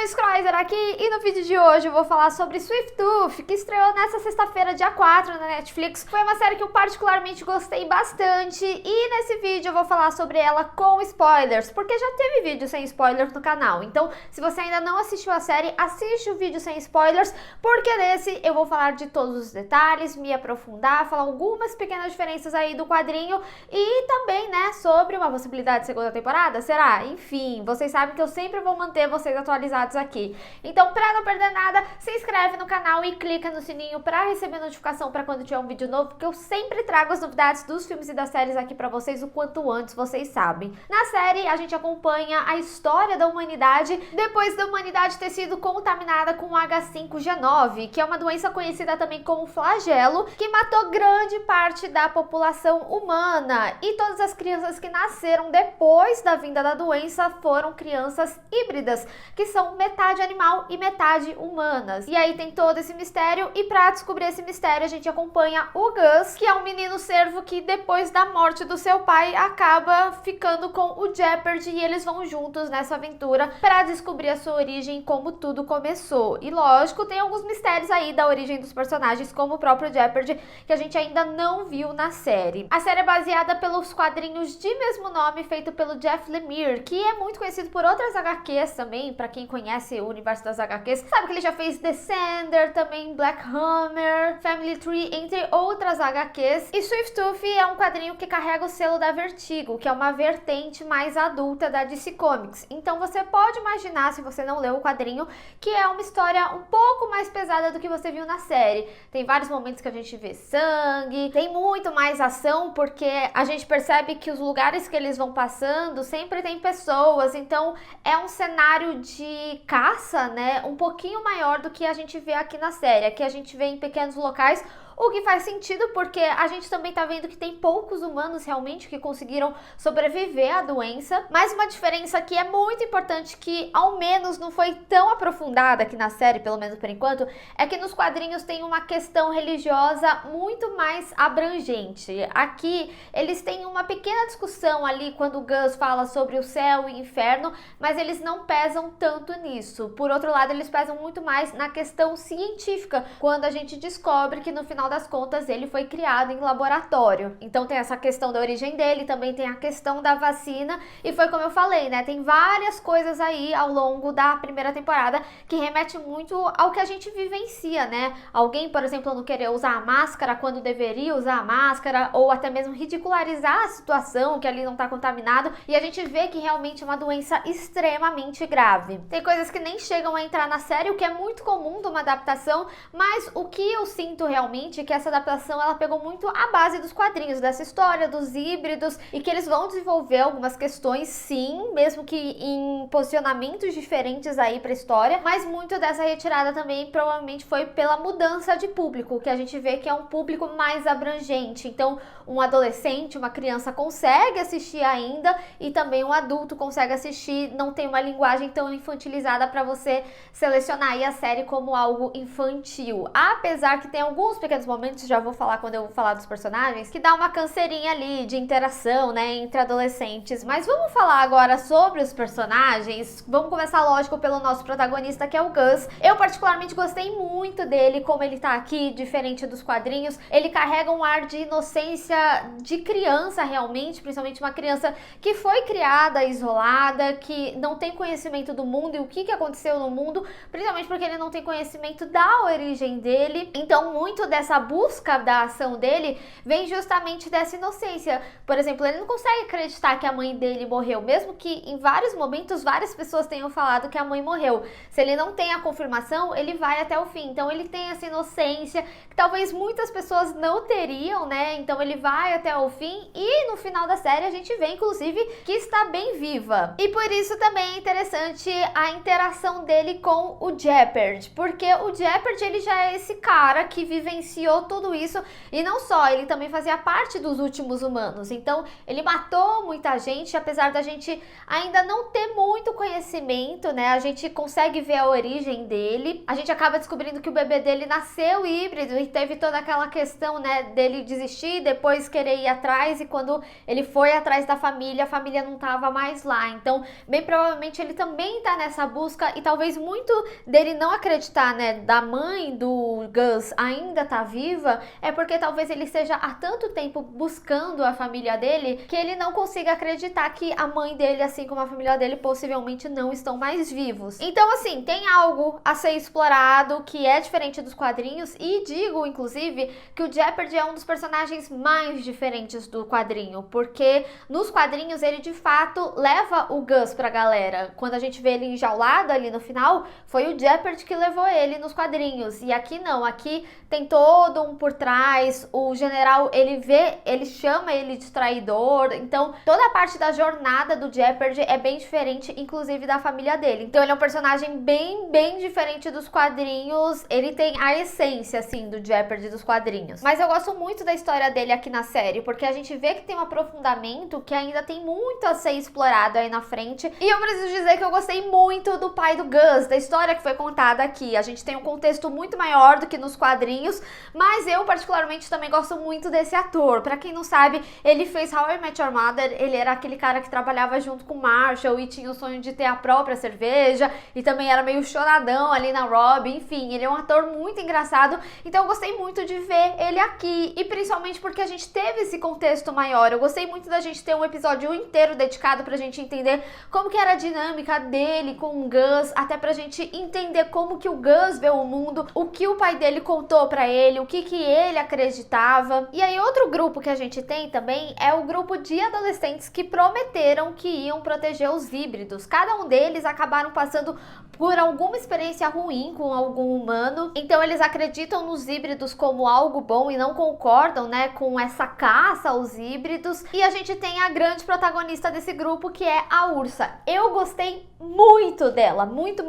Luiz Kreuser aqui e no vídeo de hoje eu vou falar sobre Sweet Tooth, que estreou nessa sexta-feira, dia 4, na Netflix. Foi uma série que eu particularmente gostei bastante e nesse vídeo eu vou falar sobre ela com spoilers, porque já teve vídeo sem spoilers no canal. Então, se você ainda não assistiu a série, assiste o vídeo sem spoilers, porque nesse eu vou falar de todos os detalhes, me aprofundar, falar algumas pequenas diferenças aí do quadrinho e também, né, sobre uma possibilidade de segunda temporada, será? Enfim, vocês sabem que eu sempre vou manter vocês atualizados aqui. Então, pra não perder nada, se inscreve no canal e clica no sininho pra receber notificação pra quando tiver um vídeo novo, porque eu sempre trago as novidades dos filmes e das séries aqui pra vocês o quanto antes, vocês sabem. Na série, a gente acompanha a história da humanidade depois da humanidade ter sido contaminada com H5G9, que é uma doença conhecida também como flagelo, que matou grande parte da população humana. E todas as crianças que nasceram depois da vinda da doença foram crianças híbridas, que são metade animal e metade humanas. E aí tem todo esse mistério, e pra descobrir esse mistério a gente acompanha o Gus, que é um menino cervo que depois da morte do seu pai acaba ficando com o Jeopardy, e eles vão juntos nessa aventura pra descobrir a sua origem, como tudo começou. E lógico, tem alguns mistérios aí da origem dos personagens, como o próprio Jeopardy, que a gente ainda não viu na série. A série é baseada pelos quadrinhos de mesmo nome, feito pelo Jeff Lemire, que é muito conhecido por outras HQs também. Pra quem conhece o universo das HQs, sabe que ele já fez Descender, também Black Hammer, Family Tree, entre outras HQs. E Sweet Tooth é um quadrinho que carrega o selo da Vertigo, que é uma vertente mais adulta da DC Comics. Então você pode imaginar, se você não leu o quadrinho, que é uma história um pouco mais pesada do que você viu na série. Tem vários momentos que a gente vê sangue, tem muito mais ação, porque a gente percebe que os lugares que eles vão passando sempre tem pessoas, então é um cenário de caça, né, um pouquinho maior do que a gente vê aqui na série. Aqui a gente vê em pequenos locais, o que faz sentido porque a gente também tá vendo que tem poucos humanos realmente que conseguiram sobreviver à doença. Mas uma diferença que é muito importante, que ao menos não foi tão aprofundada aqui na série, pelo menos por enquanto, é que nos quadrinhos tem uma questão religiosa muito mais abrangente. Aqui eles têm uma pequena discussão ali quando o Gus fala sobre o céu e o inferno, mas eles não pesam tanto nisso. Por outro lado, eles pesam muito mais na questão científica, quando a gente descobre que no final das contas ele foi criado em laboratório. Então tem essa questão da origem dele, também tem a questão da vacina, e foi como eu falei, né, tem várias coisas aí ao longo da primeira temporada que remete muito ao que a gente vivencia, né? Alguém, por exemplo, não querer usar a máscara quando deveria usar a máscara, ou até mesmo ridicularizar a situação, que ali não tá contaminado, e a gente vê que realmente é uma doença extremamente grave. Tem coisas que nem chegam a entrar na série, o que é muito comum de uma adaptação, mas o que eu sinto realmente que essa adaptação ela pegou muito a base dos quadrinhos, dessa história dos híbridos, e que eles vão desenvolver algumas questões, sim, mesmo que em posicionamentos diferentes aí pra história, mas muito dessa retirada também provavelmente foi pela mudança de público, que a gente vê que é um público mais abrangente. Então um adolescente, uma criança consegue assistir ainda, e também um adulto consegue assistir, não tem uma linguagem tão infantilizada para você selecionar aí a série como algo infantil. Apesar que tem alguns pequenos momentos, já vou falar quando eu vou falar dos personagens, que dá uma canseirinha ali de interação, né, entre adolescentes. Mas vamos falar agora sobre os personagens. Vamos começar, lógico, pelo nosso protagonista, que é o Gus. Eu particularmente gostei muito dele, como ele tá aqui, diferente dos quadrinhos. Ele carrega um ar de inocência de criança realmente, principalmente uma criança que foi criada isolada, que não tem conhecimento do mundo e o que aconteceu no mundo, principalmente porque ele não tem conhecimento da origem dele. Então muito dessa busca da ação dele vem justamente dessa inocência. Por exemplo, ele não consegue acreditar que a mãe dele morreu, mesmo que em vários momentos várias pessoas tenham falado que a mãe morreu. Se ele não tem a confirmação, ele vai até o fim. Então ele tem essa inocência que talvez muitas pessoas não teriam, né? Então ele vai até o fim, e no final da série a gente vê inclusive que está bem viva. E por isso também é interessante a interação dele com o Jeopardy, porque o Jeopardy ele já é esse cara que vivencia iniciou tudo isso. E não só, ele também fazia parte dos últimos humanos. Então, ele matou muita gente, apesar da gente ainda não ter muito conhecimento, né? A gente consegue ver a origem dele. A gente acaba descobrindo que o bebê dele nasceu híbrido e teve toda aquela questão, né, dele desistir, depois querer ir atrás, e quando ele foi atrás da família, a família não tava mais lá. Então, bem provavelmente ele também tá nessa busca, e talvez muito dele não acreditar, né, da mãe do Gus ainda tá viva, é porque talvez ele esteja há tanto tempo buscando a família dele, que ele não consiga acreditar que a mãe dele, assim como a família dele, possivelmente não estão mais vivos. Então, assim, tem algo a ser explorado que é diferente dos quadrinhos, e digo, inclusive, que o Jeopardy é um dos personagens mais diferentes do quadrinho, porque nos quadrinhos ele, de fato, leva o Gus pra galera. Quando a gente vê ele enjaulado ali no final, foi o Jeopardy que levou ele nos quadrinhos, e aqui não, aqui tem todo um por trás, o general, ele chama ele de traidor, então toda a parte da jornada do Jeopardy é bem diferente, inclusive da família dele. Então ele é um personagem bem diferente dos quadrinhos, ele tem a essência, assim, do Jeopardy dos quadrinhos. Mas eu gosto muito da história dele aqui na série, porque a gente vê que tem um aprofundamento que ainda tem muito a ser explorado aí na frente. E eu preciso dizer que eu gostei muito do pai do Gus, da história que foi contada aqui. A gente tem um contexto muito maior do que nos quadrinhos, mas eu particularmente também gosto muito desse ator. Pra quem não sabe, ele fez How I Met Your Mother, ele era aquele cara que trabalhava junto com o Marshall e tinha o sonho de ter a própria cerveja, e também era meio choradão ali na Rob, enfim, ele é um ator muito engraçado, então eu gostei muito de ver ele aqui, e principalmente porque a gente teve esse contexto maior. Eu gostei muito da gente ter um episódio inteiro dedicado pra gente entender como que era a dinâmica dele com o Gus, até pra gente entender como que o Gus vê o mundo, o que o pai dele contou pra ele, o que ele acreditava. E aí outro grupo que a gente tem também é o grupo de adolescentes que prometeram que iam proteger os híbridos. Cada um deles acabaram passando por alguma experiência ruim com algum humano, então eles acreditam nos híbridos como algo bom e não concordam, né, com essa caça aos híbridos. E a gente tem a grande protagonista desse grupo, que é a Ursa. Eu gostei muito dela, muito.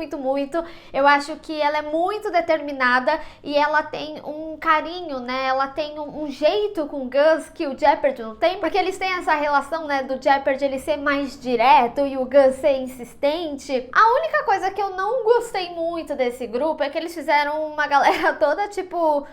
Eu acho que ela é muito determinada e ela tem um carinho, né, ela tem um jeito com o Gus que o Jeopardy não tem, porque eles têm essa relação, né, do Jeopardy ele ser mais direto e o Gus ser insistente. A única coisa que eu não gostei muito desse grupo é que eles fizeram uma galera toda tipo,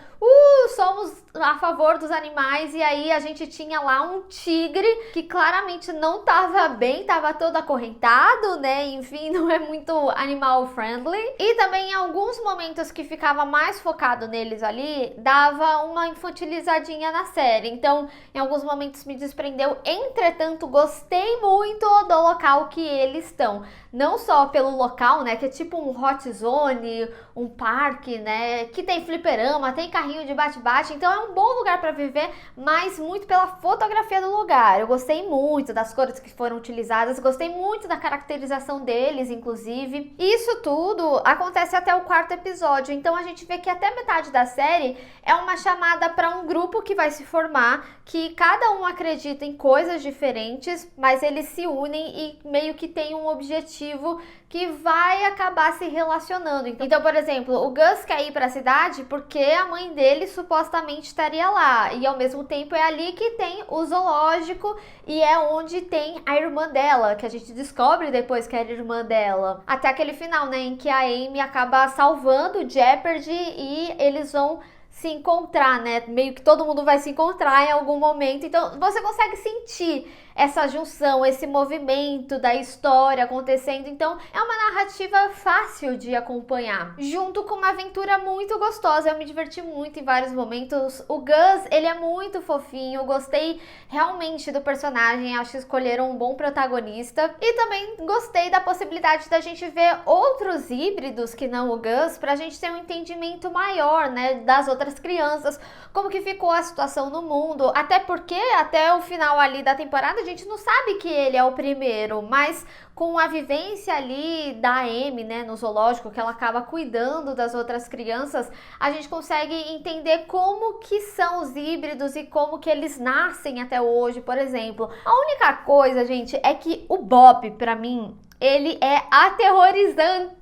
somos a favor dos animais, e aí a gente tinha lá um tigre que claramente não tava bem, tava todo acorrentado, né, enfim, não é muito animal friendly. E também em alguns momentos que ficava mais focado neles ali, dava uma infantilizadinha na série, então em alguns momentos me desprendeu. Entretanto, gostei muito do local que eles estão, não só pelo local, né, que é tipo um hot zone, um parque, né, que tem fliperama, tem carrinho de bate-bate, então é um bom lugar para viver, mas muito pela fotografia do lugar. Eu gostei muito das cores que foram utilizadas, gostei muito da caracterização deles, inclusive. Isso tudo acontece até o quarto episódio, então a gente vê que até metade da série é uma chamada para um grupo que vai se formar, que cada um acredita em coisas diferentes, mas eles se unem e meio que tem um objetivo que vai acabar se relacionando. Então, por exemplo, o Gus quer ir para a cidade porque a mãe dele supostamente estaria lá, e ao mesmo tempo é ali que tem o zoológico e é onde tem a irmã dela, que a gente descobre depois que era irmã dela. Até aquele final, né, em que a Amy acaba salvando o Jeopardy e eles vão se encontrar, né? Meio que todo mundo vai se encontrar em algum momento. Então você consegue sentir essa junção, esse movimento da história acontecendo. Então é uma narrativa fácil de acompanhar, junto com uma aventura muito gostosa. Eu me diverti muito em vários momentos. O Gus, ele é muito fofinho, eu gostei realmente do personagem, acho que escolheram um bom protagonista. E também gostei da possibilidade da gente ver outros híbridos que não o Gus, pra gente ter um entendimento maior, né, das outras crianças, como que ficou a situação no mundo, até porque até o final ali da temporada a gente não sabe que ele é o primeiro, mas com a vivência ali da Amy, né, no zoológico, que ela acaba cuidando das outras crianças, a gente consegue entender como que são os híbridos e como que eles nascem até hoje, por exemplo. A única coisa, gente, é que o Bob, pra mim, ele é aterrorizante,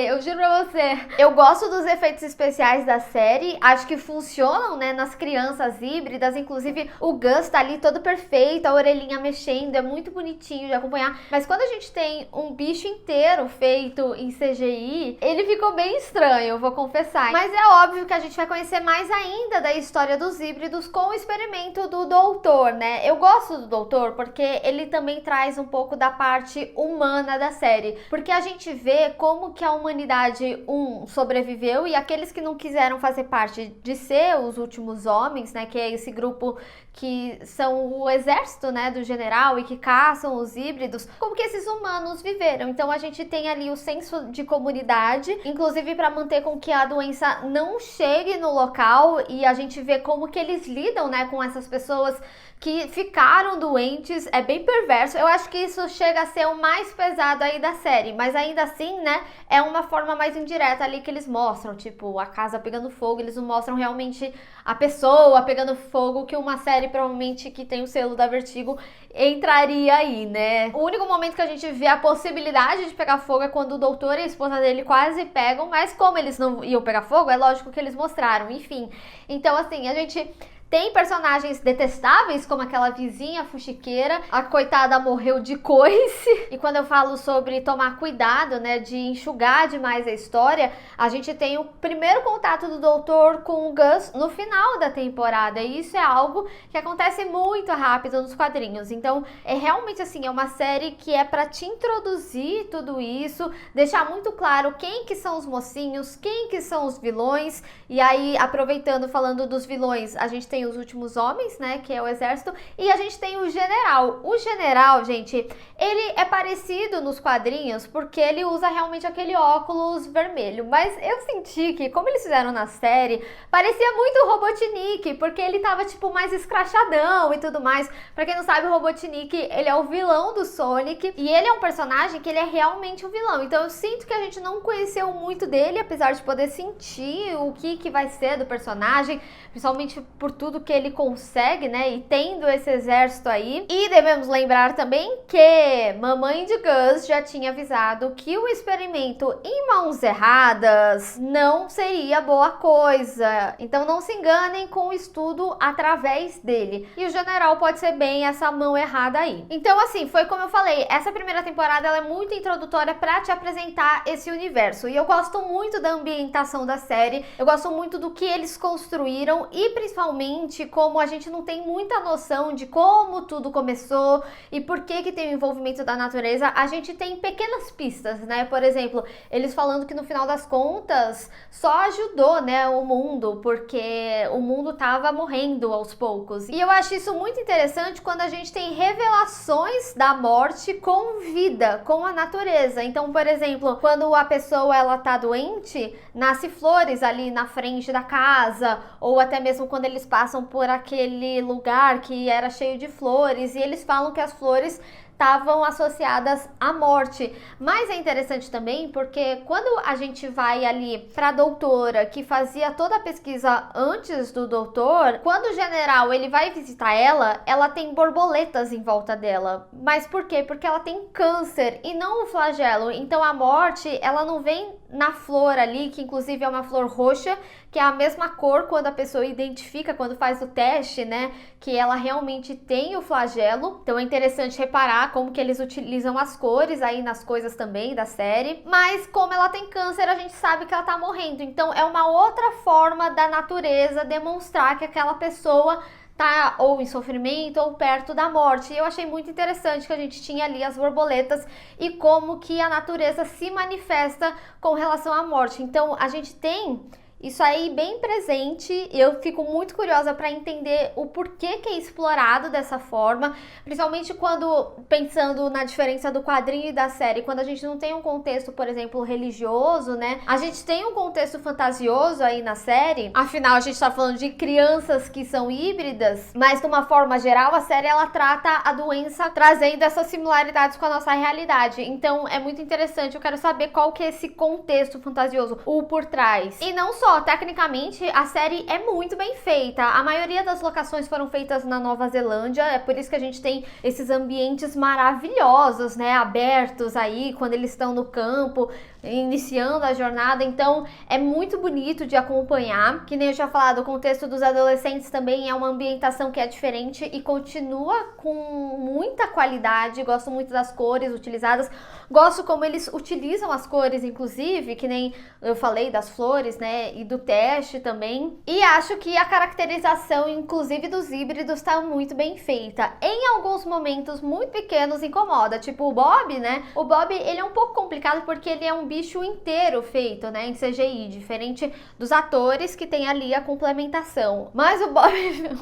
eu juro pra você. Eu gosto dos efeitos especiais da série, acho que funcionam, né, nas crianças híbridas, inclusive o Gus tá ali todo perfeito, a orelhinha mexendo, é muito bonitinho de acompanhar, mas quando a gente tem um bicho inteiro feito em CGI, ele ficou bem estranho, eu vou confessar. Mas é óbvio que a gente vai conhecer mais ainda da história dos híbridos com o experimento do doutor, né? Eu gosto do doutor porque ele também traz um pouco da parte humana da série, porque a gente vê como que a humanidade sobreviveu e aqueles que não quiseram fazer parte de ser os últimos homens, né, que é esse grupo que são o exército, né, do general e que caçam os híbridos, como que esses humanos viveram. Então a gente tem ali o senso de comunidade, inclusive para manter com que a doença não chegue no local, e a gente vê como que eles lidam, né, com essas pessoas que ficaram doentes. É bem perverso. Eu acho que isso chega a ser o mais pesado aí da série, mas ainda assim, né, é uma forma mais indireta ali que eles mostram, tipo, a casa pegando fogo, eles não mostram realmente a pessoa pegando fogo, que uma série provavelmente que tem o selo da Vertigo entraria aí, né? O único momento que a gente vê a possibilidade de pegar fogo é quando o doutor e a esposa dele quase pegam, mas como eles não iam pegar fogo, é lógico que eles mostraram, enfim. Então, assim, a gente tem personagens detestáveis, como aquela vizinha fuxiqueira. A coitada morreu de coice. E quando eu falo sobre tomar cuidado, né, de enxugar demais a história, a gente tem o primeiro contato do doutor com o Gus no final da temporada. E isso é algo que acontece muito rápido nos quadrinhos. Então, é realmente assim, é uma série que é pra te introduzir tudo isso, deixar muito claro quem que são os mocinhos, quem que são os vilões. E aí, aproveitando, falando dos vilões, a gente tem os últimos homens, né, que é o exército, e a gente tem o general. O general, gente, ele é parecido nos quadrinhos porque ele usa realmente aquele óculos vermelho, mas eu senti que, como eles fizeram na série, parecia muito o Robotnik, porque ele tava, tipo, mais escrachadão e tudo mais. Pra quem não sabe, o Robotnik, ele é o vilão do Sonic, e ele é um personagem que ele é realmente um vilão, então eu sinto que a gente não conheceu muito dele, apesar de poder sentir o que vai ser do personagem, principalmente por tudo que ele consegue, né, e tendo esse exército aí. E devemos lembrar também que mamãe de Gus já tinha avisado que o experimento em mãos erradas não seria boa coisa, então não se enganem com o estudo através dele, e o general pode ser bem essa mão errada aí. Então, assim, foi como eu falei, essa primeira temporada ela é muito introdutória para te apresentar esse universo, e eu gosto muito da ambientação da série, eu gosto muito do que eles construíram, e principalmente como a gente não tem muita noção de como tudo começou e por que tem o envolvimento da natureza, a gente tem pequenas pistas, né? Por exemplo, eles falando que no final das contas só ajudou, né, o mundo, porque o mundo tava morrendo aos poucos. E eu acho isso muito interessante quando a gente tem revelações da morte com vida, com a natureza. Então, por exemplo, quando a pessoa ela tá doente, nasce flores ali na frente da casa, ou até mesmo quando eles passam por aquele lugar que era cheio de flores, e eles falam que as flores estavam associadas à morte. Mas é interessante também porque quando a gente vai ali para a doutora que fazia toda a pesquisa antes do doutor, quando o general ele vai visitar ela, ela tem borboletas em volta dela. Mas por quê? Porque ela tem câncer e não o flagelo. Então a morte, ela não vem na flor ali, que inclusive é uma flor roxa, que é a mesma cor quando a pessoa identifica, quando faz o teste, né, que ela realmente tem o flagelo. Então é interessante reparar como que eles utilizam as cores aí nas coisas também da série. Mas como ela tem câncer, a gente sabe que ela tá morrendo. Então é uma outra forma da natureza demonstrar que aquela pessoa tá ou em sofrimento ou perto da morte. E eu achei muito interessante que a gente tinha ali as borboletas e como que a natureza se manifesta com relação à morte. Então a gente tem isso aí bem presente. Eu fico muito curiosa para entender o porquê que é explorado dessa forma, principalmente quando, pensando na diferença do quadrinho e da série, quando a gente não tem um contexto, por exemplo, religioso, né? A gente tem um contexto fantasioso aí na série, afinal a gente tá falando de crianças que são híbridas, mas de uma forma geral a série ela trata a doença trazendo essas similaridades com a nossa realidade. Então é muito interessante, eu quero saber qual que é esse contexto fantasioso, o por trás. E não só só, tecnicamente a série é muito bem feita. A maioria das locações foram feitas na Nova Zelândia, é por isso que a gente tem esses ambientes maravilhosos, né, abertos aí quando eles estão no campo, iniciando a jornada. Então é muito bonito de acompanhar. Que nem eu tinha falado, o contexto dos adolescentes também é uma ambientação que é diferente e continua com muita qualidade. Gosto muito das cores utilizadas, gosto como eles utilizam as cores, inclusive, que nem eu falei das flores, né, e do teste também. E acho que a caracterização, inclusive dos híbridos, tá muito bem feita. Em alguns momentos muito pequenos incomoda, tipo o Bob, né? O Bob, ele é um pouco complicado porque ele é um bicho inteiro feito, né, em CGI, diferente dos atores que tem ali a complementação. Mas o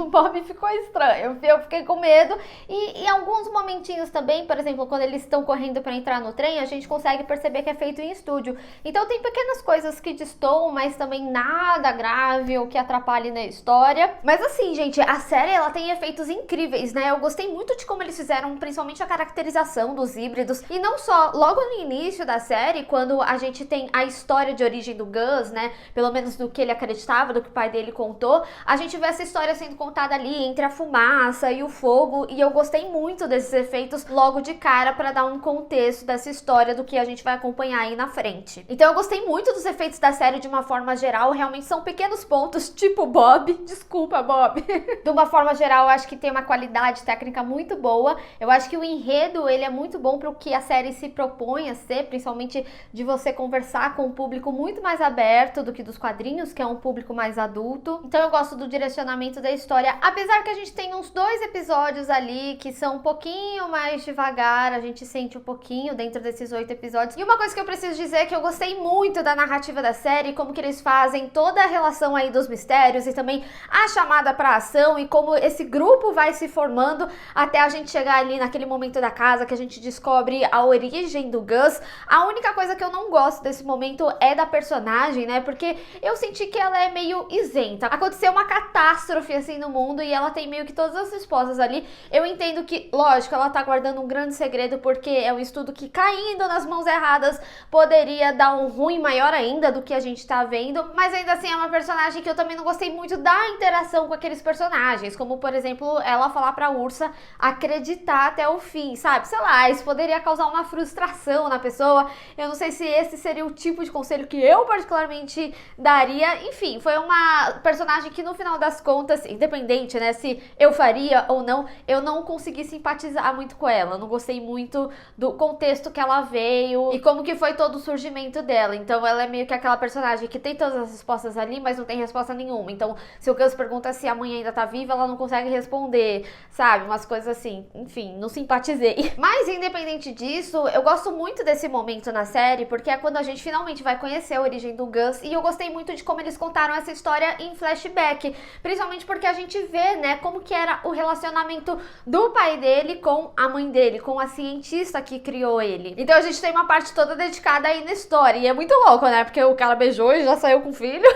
Bob ficou estranho, eu fiquei com medo. E em alguns momentinhos também, por exemplo, quando eles estão correndo para entrar no trem, a gente consegue perceber que é feito em estúdio. Então tem pequenas coisas que destoam, mas também nada grave ou que atrapalhe na história. Mas assim, gente, a série ela tem efeitos incríveis, né? Eu gostei muito de como eles fizeram, principalmente a caracterização dos híbridos. E não só, logo no início da série, quando a gente tem a história de origem do Gus, né? Pelo menos do que ele acreditava, do que o pai dele contou, a gente vê essa história sendo contada ali entre a fumaça e o fogo, e eu gostei muito desses efeitos logo de cara para dar um contexto dessa história do que a gente vai acompanhar aí na frente. Então eu gostei muito dos efeitos da série de uma forma geral, realmente são pequenos pontos, tipo Bob, desculpa Bob. De uma forma geral, eu acho que tem uma qualidade técnica muito boa. Eu acho que o enredo, ele é muito bom para o que a série se propõe a ser, principalmente de você conversar com um público muito mais aberto do que dos quadrinhos, que é um público mais adulto. Então eu gosto do direcionamento da história, apesar que a gente tem uns 2 episódios ali que são um pouquinho mais devagar, a gente sente um pouquinho dentro desses 8 episódios. E uma coisa que eu preciso dizer é que eu gostei muito da narrativa da série, como que eles fazem toda a relação aí dos mistérios e também a chamada pra ação e como esse grupo vai se formando até a gente chegar ali naquele momento da casa que a gente descobre a origem do Gus. A única coisa que eu não gosto desse momento é da personagem, né? Porque eu senti que ela é meio isenta. Aconteceu uma catástrofe assim no mundo e ela tem meio que todas as respostas ali. Eu entendo que, lógico, ela tá guardando um grande segredo porque é um estudo que, caindo nas mãos erradas, poderia dar um ruim maior ainda do que a gente tá vendo, mas ainda assim é uma personagem que eu também não gostei muito da interação com aqueles personagens, como por exemplo, ela falar pra Ursa acreditar até o fim, sabe? Sei lá, isso poderia causar uma frustração na pessoa. Eu não sei se esse seria o tipo de conselho que eu particularmente daria. Enfim, foi uma personagem que no final das contas, independente, né, se eu faria ou não, eu não consegui simpatizar muito com ela. Não gostei muito do contexto que ela veio e como que foi todo o surgimento dela. Então ela é meio que aquela personagem que tem todas as respostas ali, mas não tem resposta nenhuma. Então se o Gus pergunta se a mãe ainda tá viva, ela não consegue responder, sabe? Umas coisas assim. Enfim, não simpatizei. Mas independente disso, eu gosto muito desse momento na série, porque é quando a gente finalmente vai conhecer a origem do Gus, e eu gostei muito de como eles contaram essa história em flashback, principalmente porque a gente vê, né, como que era o relacionamento do pai dele com a mãe dele, com a cientista que criou ele. Então a gente tem uma parte toda dedicada aí na história, e é muito louco, né, porque o cara beijou e já saiu com o filho.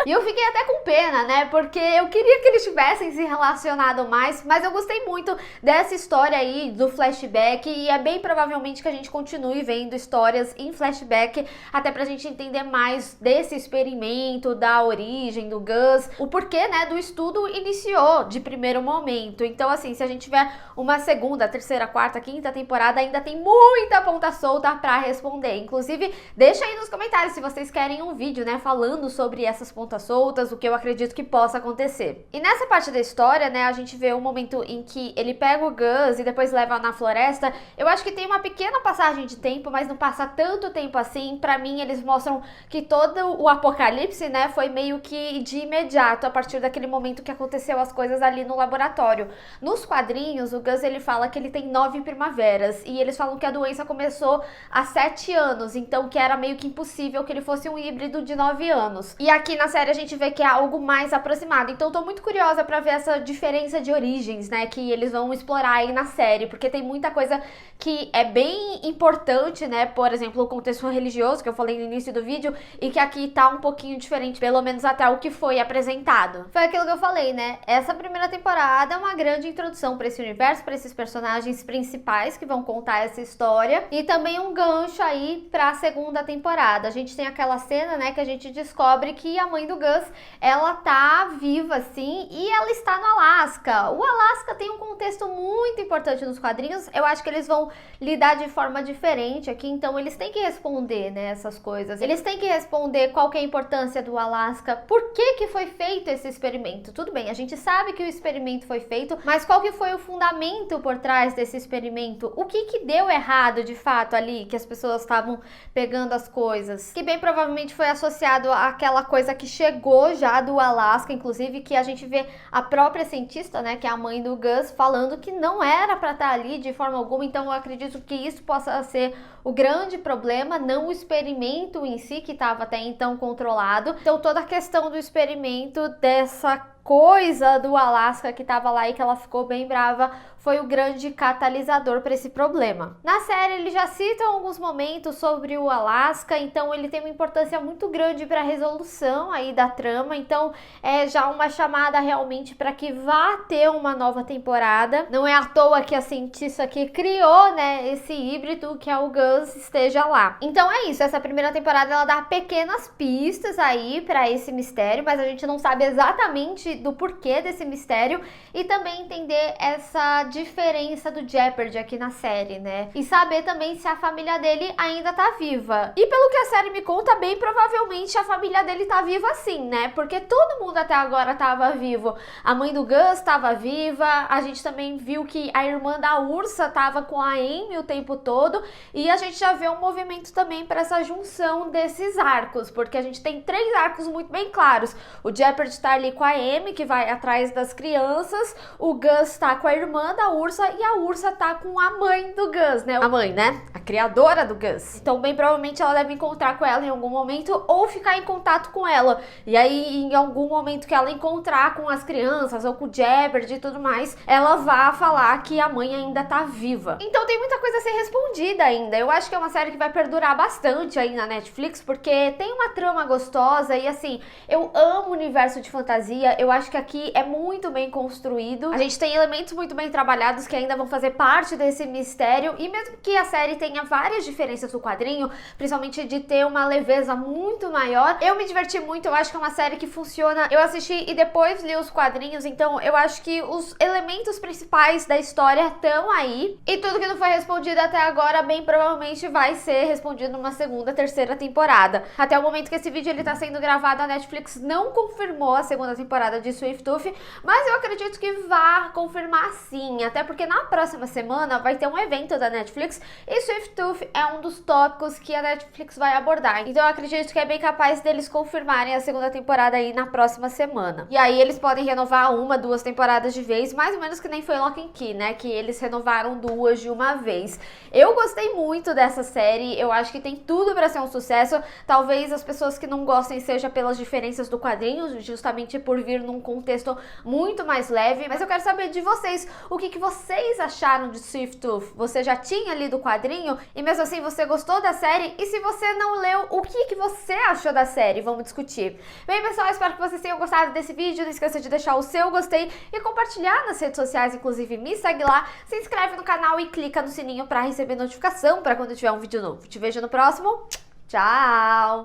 E eu fiquei até com pena, né, porque eu queria que eles tivessem se relacionado mais, mas eu gostei muito dessa história aí do flashback, e é bem provavelmente que a gente continue vendo histórias em flashback, até pra gente entender mais desse experimento, da origem do Gus, o porquê, né, do estudo iniciou de primeiro momento. Então assim, se a gente tiver uma segunda, terceira, quarta, quinta temporada, ainda tem muita ponta solta pra responder. Inclusive, deixa aí nos comentários se vocês querem um vídeo, né, falando sobre essas pontas soltas, o que eu acredito que possa acontecer. E nessa parte da história, né, a gente vê um momento em que ele pega o Gus e depois leva na floresta. Eu acho que tem uma pequena passagem de tempo, mas não passa tanto tempo assim. Pra mim, eles mostram que todo o apocalipse, né, foi meio que de imediato, a partir daquele momento que aconteceu as coisas ali no laboratório. Nos quadrinhos, o Gus, ele fala que ele tem 9 primaveras, e eles falam que a doença começou há 7 anos, então que era meio que impossível que ele fosse um híbrido de 9 anos. E aqui na série a gente vê que é algo mais aproximado, então tô muito curiosa pra ver essa diferença de origens, né, que eles vão explorar aí na série, porque tem muita coisa que é bem importante, né, por exemplo, o contexto contexto religioso, que eu falei no início do vídeo, e que aqui tá um pouquinho diferente, pelo menos até o que foi apresentado. Foi aquilo que eu falei, né? Essa primeira temporada é uma grande introdução para esse universo, para esses personagens principais que vão contar essa história, e também um gancho aí para a segunda temporada. A gente tem aquela cena, né, que a gente descobre que a mãe do Gus, ela tá viva, sim, e ela está no Alasca. O Alasca tem um contexto muito importante nos quadrinhos. Eu acho que eles vão lidar de forma diferente aqui, então eles têm que responder, né, essas coisas. Eles têm que responder qual que é a importância do Alasca, por que foi feito esse experimento. Tudo bem, a gente sabe que o experimento foi feito, mas qual que foi o fundamento por trás desse experimento? O que deu errado de fato ali, que as pessoas estavam pegando as coisas? Que bem provavelmente foi associado àquela coisa que chegou já do Alasca, inclusive, que a gente vê a própria cientista, né, que é a mãe do Gus, falando que não era para estar ali de forma alguma. Então eu acredito que isso possa ser o grande problema, não o experimento em si, que estava até então controlado. Então toda a questão do experimento, dessa coisa do Alasca que tava lá e que ela ficou bem brava, foi o grande catalisador para esse problema. Na série eles já citam alguns momentos sobre o Alasca, então ele tem uma importância muito grande para a resolução aí da trama, então é já uma chamada realmente para que vá ter uma nova temporada. Não é à toa que a cientista aqui criou, né, esse híbrido que é o Gus esteja lá. Então é isso, essa primeira temporada ela dá pequenas pistas aí para esse mistério, mas a gente não sabe exatamente do porquê desse mistério, e também entender essa diferença do Jeopardy aqui na série, né? E saber também se a família dele ainda tá viva. E pelo que a série me conta, bem provavelmente a família dele tá viva sim, né? Porque todo mundo até agora tava vivo. A mãe do Gus tava viva, a gente também viu que a irmã da Ursa tava com a Amy o tempo todo, e a gente já vê um movimento também para essa junção desses arcos, porque a gente tem 3 arcos muito bem claros. O Jeopardy tá ali com a Amy, que vai atrás das crianças, o Gus tá com a irmã da Ursa e a Ursa tá com a mãe do Gus, né? A mãe, né? A criadora do Gus. Então, bem provavelmente ela deve encontrar com ela em algum momento ou ficar em contato com ela. E aí, em algum momento que ela encontrar com as crianças ou com o Jeopardy e tudo mais, ela vai falar que a mãe ainda tá viva. Então, tem muita coisa a ser respondida ainda. Eu acho que é uma série que vai perdurar bastante aí na Netflix, porque tem uma trama gostosa e, assim, eu amo o universo de fantasia. Eu acho que aqui é muito bem construído. A gente tem elementos muito bem trabalhados que ainda vão fazer parte desse mistério, e mesmo que a série tenha várias diferenças do quadrinho, principalmente de ter uma leveza muito maior, eu me diverti muito. Eu acho que é uma série que funciona. Eu assisti e depois li os quadrinhos, então eu acho que os elementos principais da história estão aí, e tudo que não foi respondido até agora bem provavelmente vai ser respondido numa segunda, terceira temporada. Até o momento que esse vídeo ele tá sendo gravado, a Netflix não confirmou a segunda temporada de Swift Tooth, mas eu acredito que vá confirmar sim, até porque na próxima semana vai ter um evento da Netflix e Swift Tooth é um dos tópicos que a Netflix vai abordar. Então eu acredito que é bem capaz deles confirmarem a segunda temporada aí na próxima semana. E aí eles podem renovar 1, 2 temporadas de vez, mais ou menos que nem foi Lock and Key, né? Que eles renovaram 2 de uma vez. Eu gostei muito dessa série, eu acho que tem tudo pra ser um sucesso. Talvez as pessoas que não gostem seja pelas diferenças do quadrinho, justamente por vir num contexto muito mais leve, mas eu quero saber de vocês, o que vocês acharam de Swift Tooth? Você já tinha lido o quadrinho e mesmo assim você gostou da série? E se você não leu, o que você achou da série? Vamos discutir. Bem, pessoal, espero que vocês tenham gostado desse vídeo. Não esqueça de deixar o seu gostei e compartilhar nas redes sociais, inclusive me segue lá, se inscreve no canal e clica no sininho para receber notificação para quando tiver um vídeo novo. Te vejo no próximo. Tchau!